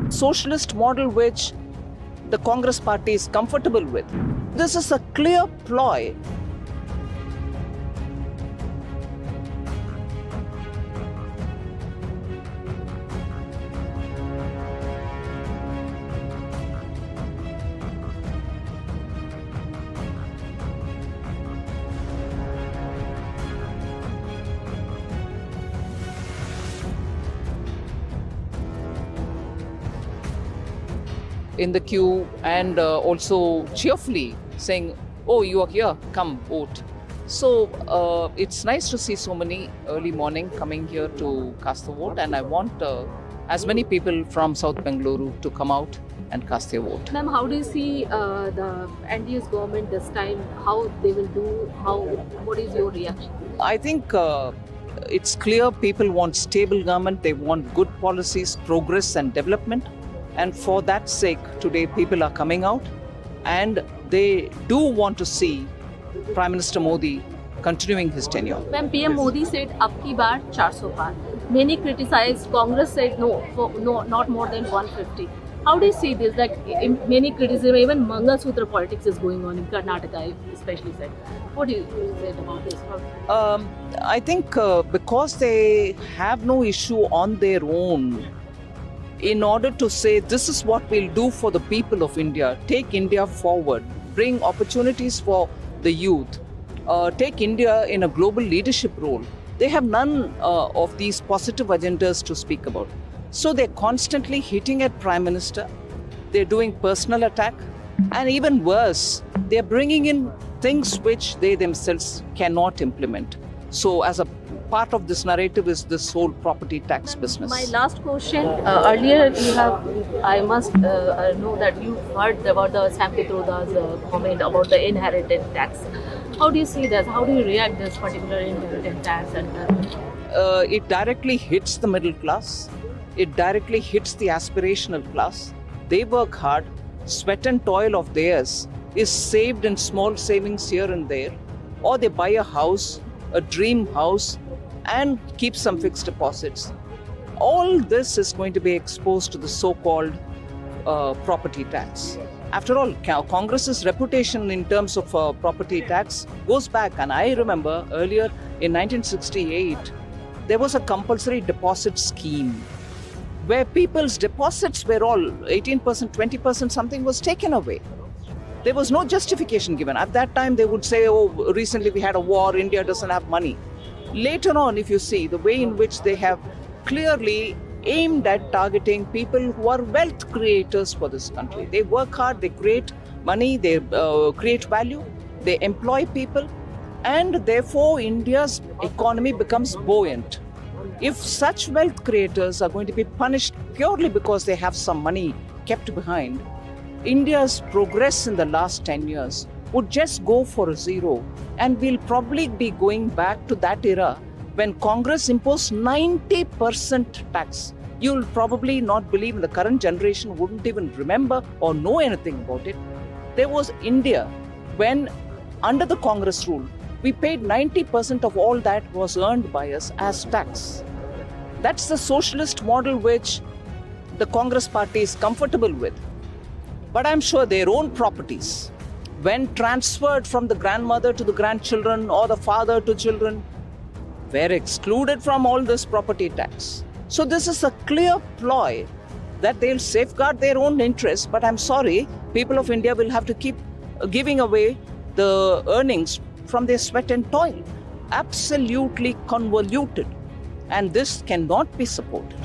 socialist model which the Congress party is comfortable with. This is a clear ploy. In the queue and also cheerfully saying, oh, you are here, come vote. So it's nice to see so many early morning coming here to cast the vote, and I want as many people from South Bengaluru to come out and cast their vote. Ma'am, how do you see the NDA's government this time? How they will do? What is your reaction? I think it's clear people want stable government, they want good policies, progress and development. And for that sake, today people are coming out and they do want to see Prime Minister Modi continuing his tenure. When PM Modi said, "Ab ki baar 400 par," many criticized. Congress said no, not more than 150. How do you see this? Like many criticism, even Mangal Sutra politics is going on in Karnataka, especially said. What do you say about this? I think because they have no issue on their own, in order to say this is what we'll do for the people of India, take India forward, bring opportunities for the youth, take India in a global leadership role, they have none of these positive agendas to speak about. So they're constantly hitting at Prime Minister, they're doing personal attack, and even worse, they're bringing in things which they themselves cannot implement. So as a part of this narrative is this whole property tax business. My last question, earlier I must know that you heard about the Sam Pitroda's comment about the inheritance tax. How do you see this? How do you react this particular inheritance tax? It directly hits the middle class. It directly hits the aspirational class. They work hard. Sweat and toil of theirs is saved in small savings here and there. Or they buy a house, a dream house, and keep some fixed deposits. All this is going to be exposed to the so-called property tax. After all, Congress's reputation in terms of property tax goes back, and I remember earlier in 1968, there was a compulsory deposit scheme where people's deposits were all 18%, 20%, something was taken away. There was no justification given. At that time, they would say, oh, recently we had a war, India doesn't have money. Later on, if you see the way in which they have clearly aimed at targeting people who are wealth creators for this country. They work hard, they create money, they create value, they employ people, and therefore India's economy becomes buoyant. If such wealth creators are going to be punished purely because they have some money kept behind, India's progress in the last 10 years would just go for a zero, and we'll probably be going back to that era when Congress imposed 90% tax. You'll probably not believe, the current generation wouldn't even remember or know anything about it. There was India when, under the Congress rule, we paid 90% of all that was earned by us as tax. That's the socialist model which the Congress party is comfortable with. But I'm sure their own properties, when transferred from the grandmother to the grandchildren or the father to children, were excluded from all this property tax. So this is a clear ploy that they'll safeguard their own interests, but I'm sorry, people of India will have to keep giving away the earnings from their sweat and toil. Absolutely convoluted. And this cannot be supported.